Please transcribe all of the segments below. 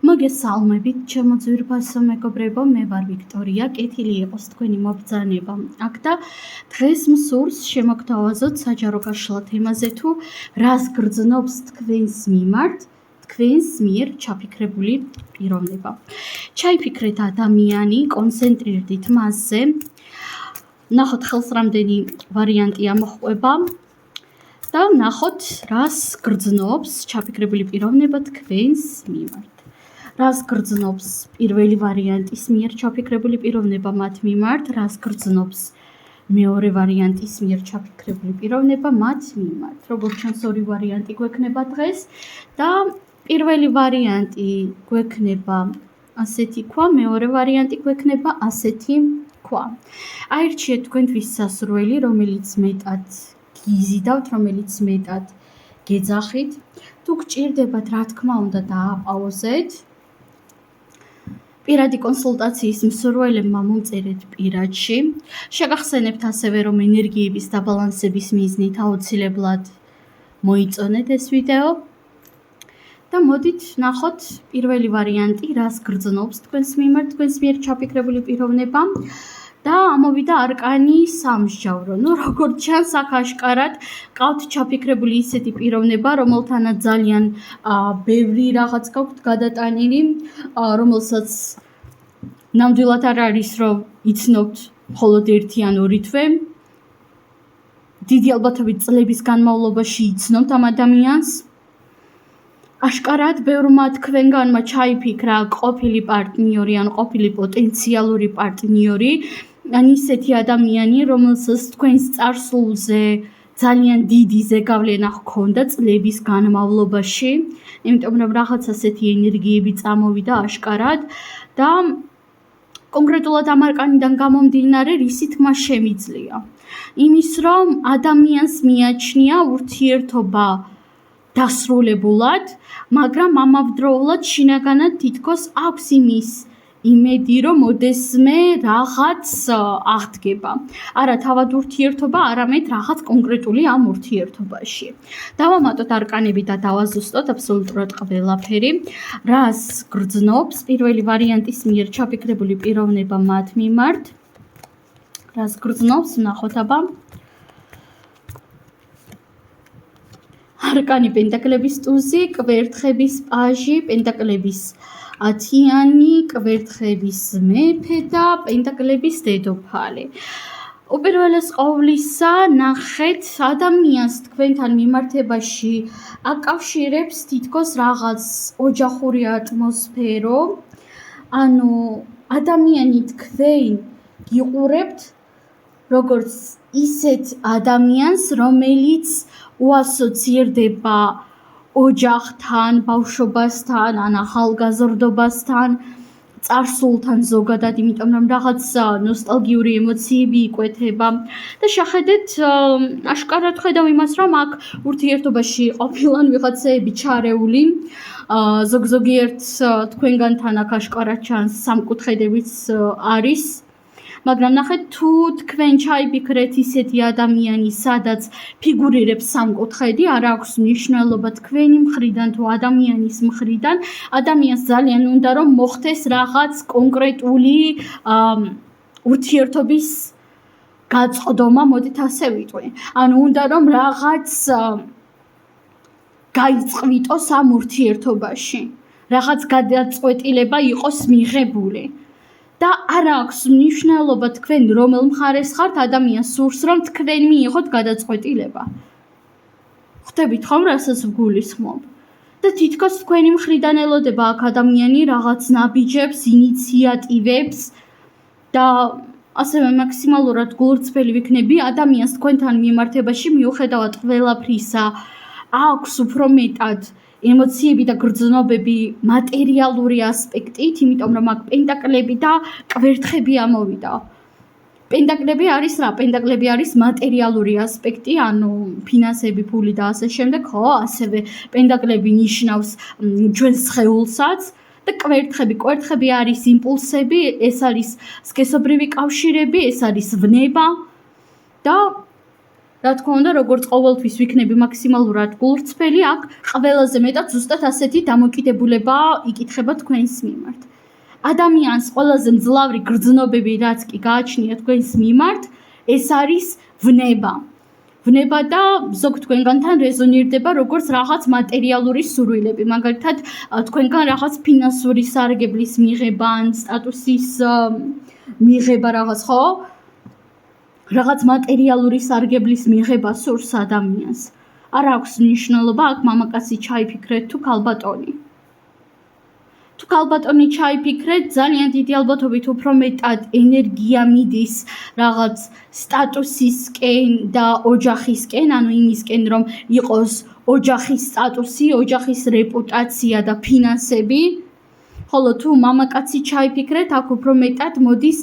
მოგესალმებით, ჩემო ძვირფასო მეგობრებო, მე ვარ ვიქტორია, კეთილი იყოს თქვენი მობრძანება. აქ და დღეს მსურს შემოგთავაზოთ საჯარო გაშლა თემაზე თუ რას გრძნობს თქვენს მიმართ, თქვენს მიერ ჩაფიქრებული პიროვნება. ჩაიფიქრეთ ადამიანი, კონცენტრირდით მასზე. ნახოთ ხელს რამდენი ვარიანტი ამოჰყვება და ნახოთ რას გრძნობს ჩაფიქრებული პიროვნება თქვენს მიმართ. რას გრძნობს პირველი ვარიანტის მიერ ჩაფიქრებული პიროვნება მათ მიმართ, რას გრძნობს მეორე ვარიანტის მიერ ჩაფიქრებული პიროვნება მათ მიმართ. როგორც ჩანს ორი ვარიანტი გვექნება დღეს და პირველი ვარიანტი გვექნება ასეთი ქვა, მეორე ვარიანტი გვექნება ასეთი ქვა. აირჩიეთ თქვენთვის სასურველი, რომელიც მეტად გიზიდავთ, რომელიც მეტად გეძახით. თუ გჭირდებათ, რა თქმა უნდა, დააპაუზეთ. პირადი კონსულტაციის მსურველებმა მომწერეთ პირადში. შეგახსენებთ ასევე, რომ ენერგიების დაბალანსების მიზნით აუცილებლად მოიწონეთ ეს ვიდეო. და მოდით ნახოთ პირველი ვარიანტი, რას გრძნობს თქვენს მიმართ, თქვენს მიერ ჩაფიქრებული პიროვნება. და ამოვიდა არკანი სამსჯავრო. როგორც ჩანს, აქ აშკარად ყავთ ჩაფიქრებული ისეთი პიროვნება, რომელთანაც ძალიან ბევრი რაღაც გაქვთ გადატანილი, რომელსაც ნამდვილად არ არის, რომ იცნობთ მხოლოდ ერთი ან ორი თვე. დიდი ალბათობით წლების განმავლობაში იცნობთ ამ ადამიანს. აშკარად ბევრმა თქვენგანმა ჩაიფიქრა ყოფილი პარტნიორი ან ყოფილი პოტენციალური პარტნიორი, ან ისეთი ადამიანი, რომელსაც თქვენს წარსულზე ძალიან დიდი ზეგავლენა ჰქონდა წლების განმავლობაში, იმიტომ რომ რაღაც ასეთი ენერგიები წამოვიდა აშკარად და კონკრეტულად ამ არკანიდან გამომდინარე, რისი თქმა შემიძლია. იმის, რომ ადამიანს მიაჩნია ურთიერთობა დასრულებულად, მაგრამ ამავდროულად შინაგანად თითქოს აქვს იმის იმედი, რომ ოდესმე რაღაც აღდგება. არა თავად ურთიერთობა, არამედ რაღაც კონკრეტული ამ ურთიერთობაში. დავამატოთ არკანები და დავაზუსტოთ აბსოლუტურად ყველაფერი. რას გრძნობს პირველი ვარიანტის მიერ ჩაფიქრებული პიროვნება მათ მიმართ? რას გრძნობს? ნახოთ აბა. არკანი პენტაკლების ტუზი, კვერთხების პაჟი, პენტაკლების ათიანი, კვერთხების მეფე და პენტაკლების დედოფალი. უპირველეს ყოვლისა, ნახეთ ადამიანს თქვენთან მიმართებაში აკავშირებს თითქოს რაღაც ოჯახური ატმოსფერო. ანუ ადამიანი თქვენ გიყურებთ როგორც ისეთ ადამიანს, რომელიც უასოცირდება ოჯახთან, ბავშვობასთან, ან ახალგაზრდობასთან, წარსულთან ზოგადად, იმიტომ რომ რაღაც ნოსტალგიური ემოციები იკვეთება. და შეხედეთ, აშკარად ხედავ იმას, რომ აქ ურთიერთობაში ყოფილან ვიღაცეები ჩარეული. ზოგიერთ თქვენგანთან აქ აშკარად ჩანს სამკუთხედებიც არის. მაგრამ ნახეთ, თუ თქვენ ჩაიფიქრეთ ისეთი ადამიანი, სადაც ფიგურირებს სამკუთხედი, არ აქვს მნიშვნელობა თქვენი მხრიდან თუ ადამიანის მხრიდან. ადამიანს ძალიან უნდა რომ მოხდეს რაღაც კონკრეტული ურთიერთობის გაწყდომა, მოდით ასე ვიტყვი. ანუ უნდა რომ რაღაც გაიწყვიტოს ამ ურთიერთობაში. რაღაც გადაწყვეტილება იყოს მიღებული. და არ აქვს მნიშვნელობა თქვენ რომელ მხარეს ხართ, ადამიანს სურს რომ თქვენ მიიღოთ გადაწყვეტილება. ხვდებით ხომ რასაც ვგულისხმობ? და თითქოს თქვენი მხრიდან ელოდება აქ ადამიანი რაღაც ნაბიჯებს, ინიციატივებს და ასევე მაქსიმალურად გულწრფელი ვიქნები ადამიანს თქვენთან მიმართებაში მიუხედავად ყველაფრისა აქვს უფრო მეტად ემოციები და გრძნობები მატერიალური ასპექტით, იმიტომ რომ აქ პენტაკლები და კვერთხები ამოვიდა. პენტაკლები არის რა? პენტაკლები არის მატერიალური ასპექტი, ანუ ფინანსები, ფული და ასე შემდეგ, ხო? ასევე პენტაკლები ნიშნავს ჩვენს სხეულსაც და კვერთხები არის იმპულსები, ეს არის სქესობრივი კავშირები, ეს არის ვნება და რა თქმა უნდა, როგორც ყოველთვის ვიქნები მაქსიმალურად გულწრფელი, აქ ყველაზე მეტად ზუსტად ასეთი დამოკიდებულება იკითხება თქვენს მიმართ. ადამიანს ყველაზე მძლავრი გრძნობები, რაც კი გააჩნია თქვენს მიმართ, ეს არის ვნება. ვნება და ზოგ თქვენგანთან რეზონირდება როგორც რაღაც მატერიალური სურვილები, მაგალითად თქვენგან რაღაც ფინანსური სარგებლის მიღება ან სტატუსის მიღება რაღაც, ხო? რაღაც მატერიალური სარგებლის მიღება სურს ადამიანს. არ აქვს მნიშვნელობა აქ მამაკაცი ჩაიფიქრეთ თუ ქალბატონი. თუ ქალბატონი ჩაიფიქრეთ, ძალიან დიდი ალბათობით უფრო მეტად ენერგია მიდის რაღაც სტატუსისკენ და ოჯახისკენ, ანუ იმისკენ, რომ იყოს ოჯახის სტატუსი, ოჯახის რეპუტაცია და ფინანსები. ხოლო თუ მამაკაცი ჩაიფიქრეთ, აქ უფრო მეტად მოდის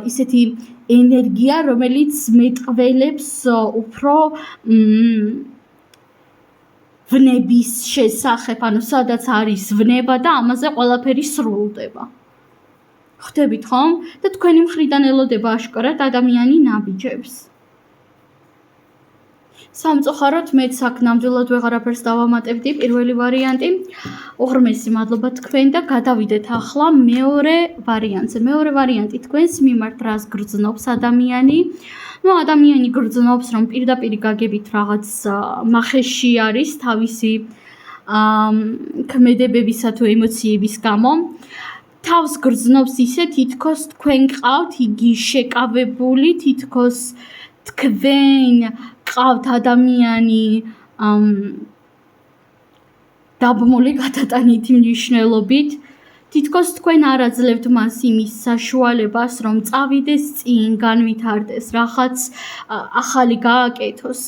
ისეთი ენერგია, რომელიც მეტყველებს უფრო ვნების შესახებ, ანუ სადაც არის ვნება და ამაზე ყველაფერი სრულდება. ხვდებით ხომ? და თქვენი მხრიდან ელოდება აშკარად ადამიანი ნაბიჯებს. სამწუხაროდ მეც აქ ნამდვილად ვეღარაფერს დავამატებდი, პირველი ვარიანტი. უღრმესი მადლობა თქვენ და გადავიდეთ ახლა მეორე ვარიანტზე. მეორე ვარიანტი თქვენს მიმართ რას გრძნობს ადამიანი? ადამიანი გრძნობს, რომ პირდაპირ გაგებით რაღაც მახეში არის თავისი ქმედებებისა თუ ემოციების გამო. თავს გრძნობს ისე, თითქოს თქვენ ყავთ იგი შეკავებული, თითქოს თქვენ ყავთ ადამიანი დაბმული გადატანითი მნიშვნელობით. თითქოს თქვენ არ აძლევთ მას იმის საშუალებას, რომ წავიდეს წინ, განვითარდეს, რაღაც ახალი გააკეთოს.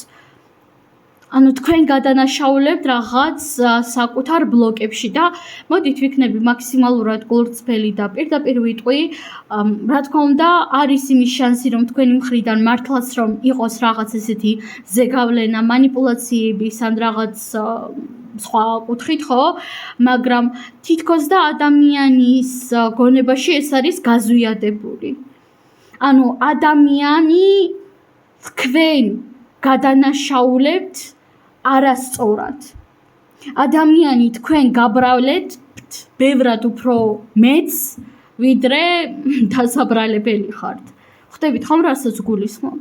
ანუ თქვენ გადანაშაულებთ რაღაც საკუთარ ბლოკებში და მოდით ვიქნები მაქსიმალურად გულწრფელი და პირდაპირ ვიტყვი, რა თქმა უნდა, არის იმის შანსი, რომ თქვენი მხრიდან მართლაც რომ იყოს რაღაც ესეთი ზეგავლენა, манипуляციების ან რაღაც სხვა კუთხით, ხო? მაგრამ თითქოს და ადამიანის გონებაში ეს არის გაზვიადებული. ანუ ადამიანი თქვენ გადანაშაულებთ არასწორად. ადამიანი თქვენ გაბრავლეთ ბევრად უფრო მეც, ვიდრე დასაბრალებელი ხართ. ხვდებით ხომ რასაც გულისხმობ?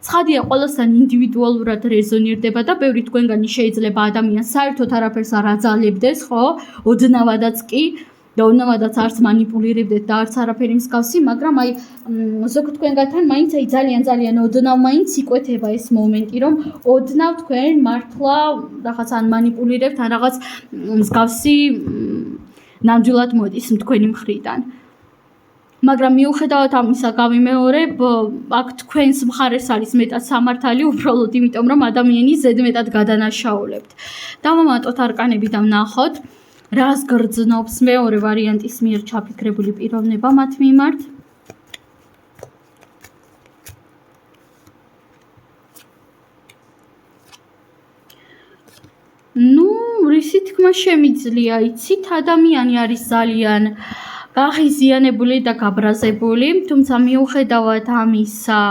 ცხადია ყველასთან ინდივიდუალურად რეზონირდება და ბევრი თქვენგანი შეიძლება ადამიანს საერთოდ არაფერს არ აძალებდეს, ხო? ოდნავადაც კი და ოდნავადაც არც манипуლირებდეთ და არც არაფერი მსგავსი, მაგრამ აი ზოგ თქვენგანთან მაინც აი ძალიან ოდნავ მაინც იკვეთება ეს მომენტი, რომ ოდნავ თქვენ მართლა რაღაც ან манипуლირებთ ან რაღაც მსგავსი ნამდვილად მოდის თქვენი მხრიდან. მაგრამ მიუხედავად ამისა გავიმეორებ, აქ თქვენს მხარეს არის მეტად სამართალი, უბრალოდ იმიტომ, რომ ადამიანის ზედმეტად გადანაშაულებთ. დავამატოთ არკანები და ვნახოთ, რას გრძნობს მეორე ვარიანტის მიერ ჩაფიქრებული პიროვნება მათ მიმართ. რისი თქმა შემიძლია, იცით, ადამიანი არის ძალიან გაღიზიანებული და გაბრაზებული, თუმცა მიუხედავად ამისა,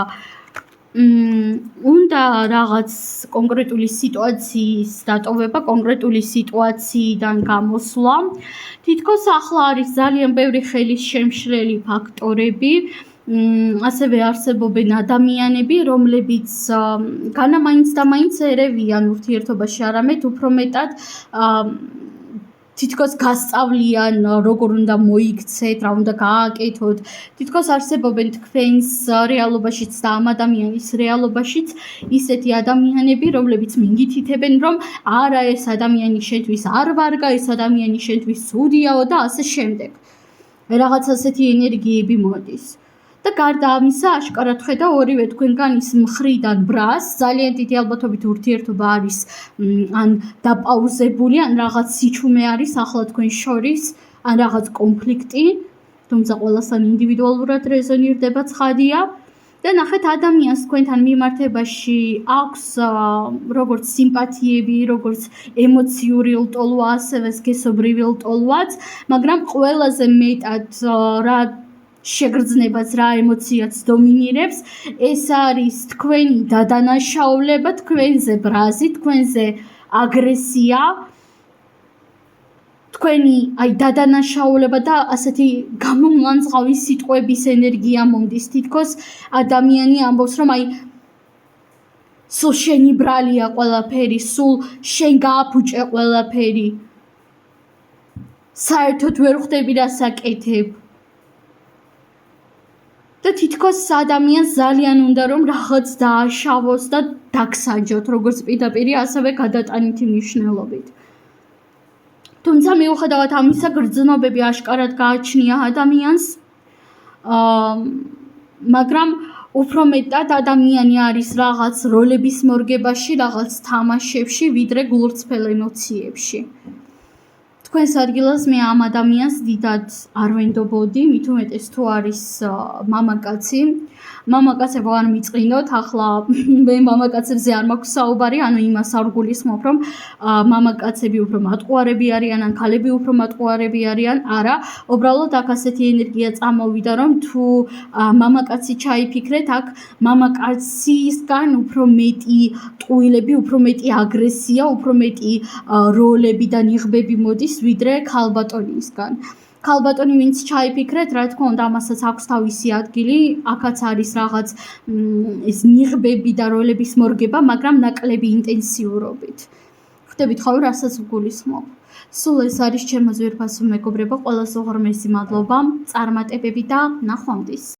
უნდა რაღაც კონკრეტული სიტუაციის დატოვება, კონკრეტული სიტუაციიდან გამოსვლა. თითქოს ახლა არის ძალიან ბევრი ხელის შემშლელი ფაქტორები, ასევე არსებობენ ადამიანები, რომლებიც განა მაინც და მაინც ერევიან ურთიერთობაში, არამედ უფრო მეტად თითქოს გასწავლიან, როგორ უნდა მოიქცეთ, რა უნდა გააკეთოთ. თითქოს არსებობენ თქვენს რეალობაშიც და ამ ადამიანის რეალობაშიც ისეთი ადამიანები, რომლებიც მიგითითებენ, რომ არა ეს ადამიანი შენთვის არ ვარგა, ეს ადამიანი შენთვის ცუდიაო და ასე შემდეგ. რაღაც ასეთი ენერგიები მოდის. და გარდა ამისა, აშკარად ხედა ორივე თქვენგანის მხრიდან ბრას, ძალიან დიდი ალბათობით ურთიერთობა არის ან დაპაუზებული, ან რაღაც სიჩუმე არის ახლა თქვენ შორის, ან რაღაც კონფლიქტი, თუმცა ყველასთან ინდივიდუალურად რეზონირდება, ცხადია. და ნახეთ, ადამიანს თქვენთან მიმართებაში აქვს როგორც სიმპათიები, როგორც ემოციური ლტოლვა, ასევე სქესობრივი ლტოლვაც, მაგრამ ყველაზე მეტად რა შეგრძნებას, რა ემოციაც დომინირებს, ეს არის თქვენი დადანაშაულება, თქვენზე ბრაზი, თქვენზე აგრესია, თქვენი დადანაშაულება და ასეთი გამომლანძღავი სიტყვების ენერგია მომდის. თითქოს ადამიანი ამბობს, რომ სულ შენი ბრალია ყველაფერი, სულ შენ გააფუჭე ყველაფერი. საერთოდ ვერ ხვდები რას აკეთებ. და თითქოს ადამიანს ძალიან უნდა რომ რაღაც დააშავოს და დაგსაჯოთ, როგორც პირდაპირი, ასევე გადატანითი მნიშვნელობით. თუმცა მიუხედავად ამისა, გრძნობები აშკარად გააჩნია ადამიანს, მაგრამ უფრო მეტად ადამიანი არის რაღაც როლების მორგებაში, რაღაც თამაშებში, ვიდრე გულწრფელ ემოციებში. თქვენს ადგილას მე ამ ადამიანს დიდად არ ვენდობოდი, მით უმეტეს თუ არის მამაკაცი. მამაკაცებო არ მიწყინოთ, ახლა მე მამაკაცებზე არ მაქვს საუბარი, ანუ იმას არ გულისხმობ, რომ მამაკაცები უფრო მატყუარები არიან, ან ქალები უფრო მატყუარები არიან, არა, უბრალოდ აქ ასეთი ენერგია წამოვიდა, რომ თუ მამაკაცი ჩაიფიქრეთ, აქ მამაკაცისგან უფრო მეტი ტყუილები, უფრო მეტი აგრესია, უფრო მეტი როლები და ნიღბები მოდის, ვიდრე ქალბატონისგან. ქალბატონი ვინც ჩაიფიქრეთ, რა თქმა უნდა, ამასაც აქვს თავისი ადგილი, აქაც არის რაღაც ეს ნიღბები და როლების მორგება, მაგრამ ნაკლები ინტენსიურობით. ხვდებით ხო, რასაც ვგულისხმობ. სულ ეს არის ჩემო ძვირფასო მეგობრებო, ყველაზე უღრმესი მადლობა წარმატებები და ნახვამდის.